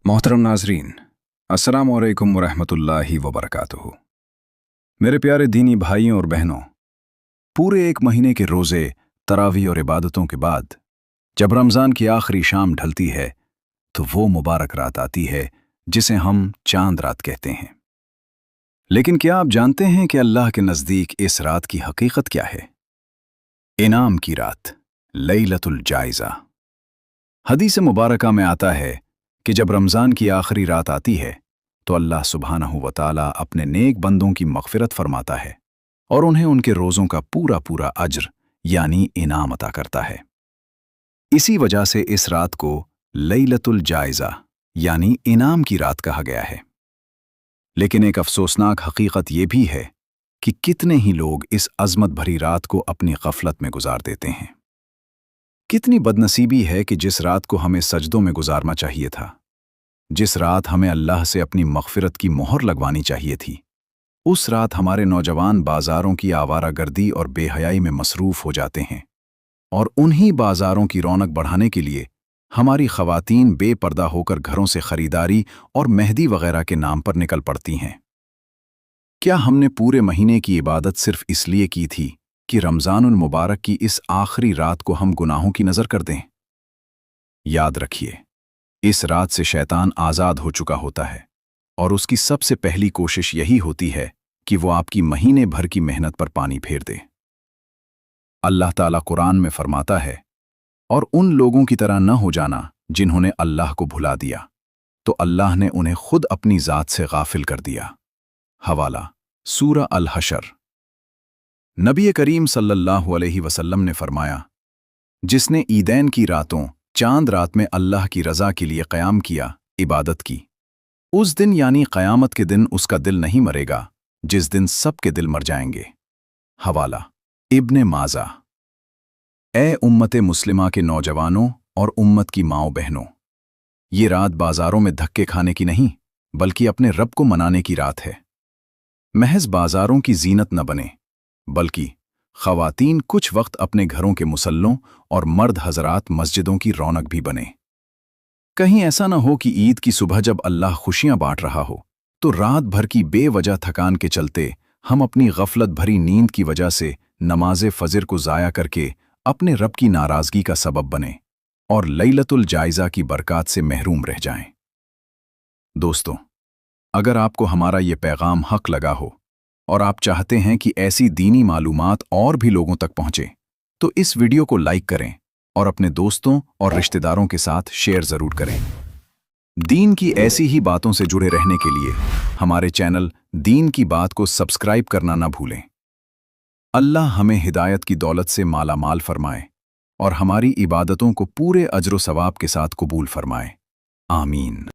मोहतरम नाजरीन, अस्सलाम वालेकुम वरहमतुल्लाहि वबरकातुहू। मेरे प्यारे दीनी भाइयों और बहनों, पूरे एक महीने के रोज़े, तरावीह और इबादतों के बाद जब रमज़ान की आखिरी शाम ढलती है तो वो मुबारक रात आती है जिसे हम चांद रात कहते हैं। लेकिन क्या आप जानते हैं कि अल्लाह के नज़दीक इस रात की हकीकत क्या है? इनाम की रात, लैलतुल जायज़ा। हदीस मुबारका में आता है कि जब रमज़ान की आखिरी रात आती है तो अल्लाह सुब्हानहू व तआला अपने नेक बंदों की मग़फ़िरत फरमाता है और उन्हें उनके रोज़ों का पूरा पूरा अज्र यानी इनाम अता करता है। इसी वजह से इस रात को लैलतुल जायज़ा यानी इनाम की रात कहा गया है। लेकिन एक अफसोसनाक हकीकत ये भी है कि कितने ही लोग इस अज़मत भरी रात को अपनी ग़फ़लत में गुजार देते हैं। कितनी बदनसीबी है कि जिस रात को हमें सजदों में गुजारना चाहिए था, जिस रात हमें अल्लाह से अपनी मग़फ़िरत की मोहर लगवानी चाहिए थी, उस रात हमारे नौजवान बाज़ारों की आवारागर्दी और बेहयाई में मसरूफ़ हो जाते हैं और उन्हीं बाज़ारों की रौनक बढ़ाने के लिए हमारी ख़वातीन बेपर्दा होकर घरों से ख़रीदारी और मेहंदी वग़ैरह के नाम पर निकल पड़ती हैं। क्या हमने पूरे महीने की इबादत सिर्फ़ इसलिए की थी कि रमज़ानुल मुबारक की इस आखिरी रात को हम गुनाहों की नज़र कर दें? याद रखिए, इस रात से शैतान आज़ाद हो चुका होता है और उसकी सबसे पहली कोशिश यही होती है कि वो आपकी महीने भर की मेहनत पर पानी फेर दे। अल्लाह ताला कुरान में फरमाता है, और उन लोगों की तरह न हो जाना जिन्होंने अल्लाह को भुला दिया तो अल्लाह ने उन्हें खुद अपनी ज़ात से गाफिल कर दिया। हवाला सूरा अल हशर। नबी करीम सल्लल्लाहु अलैहि वसल्लम ने फरमाया, जिसने ईदैन की रातों चांद रात में अल्लाह की रज़ा के लिए क़याम किया, इबादत की, उस दिन यानी क़यामत के दिन उसका दिल नहीं मरेगा जिस दिन सबके दिल मर जाएंगे। हवाला इब्ने माजा। ए उम्मते मुस्लिमा के नौजवानों और उम्मत की माओ बहनों, ये रात बाज़ारों में धक्के खाने की नहीं बल्कि अपने रब को मनाने की रात है। महज बाज़ारों की जीनत न बने बल्कि ख़वातीन कुछ वक्त अपने घरों के मुसल्लों और मर्द हज़रात मस्जिदों की रौनक भी बने। कहीं ऐसा न हो कि ईद की सुबह जब अल्लाह खुशियां बांट रहा हो तो रात भर की बेवजह थकान के चलते हम अपनी गफलत भरी नींद की वजह से नमाज फ़जर को ज़ाया करके अपने रब की नाराज़गी का सबब बने और लैलतुल जायज़ा की बरक़ात से महरूम रह जाएं। दोस्तों, अगर आपको हमारा ये पैगाम हक़ लगा हो और आप चाहते हैं कि ऐसी दीनी मालूमात और भी लोगों तक पहुंचे, तो इस वीडियो को लाइक करें और अपने दोस्तों और रिश्तेदारों के साथ शेयर ज़रूर करें। दीन की ऐसी ही बातों से जुड़े रहने के लिए हमारे चैनल दीन की बात को सब्सक्राइब करना न भूलें। अल्लाह हमें हिदायत की दौलत से माला माल फरमाए और हमारी इबादतों को पूरे अज्र व सवाब के साथ कबूल फरमाए। आमीन।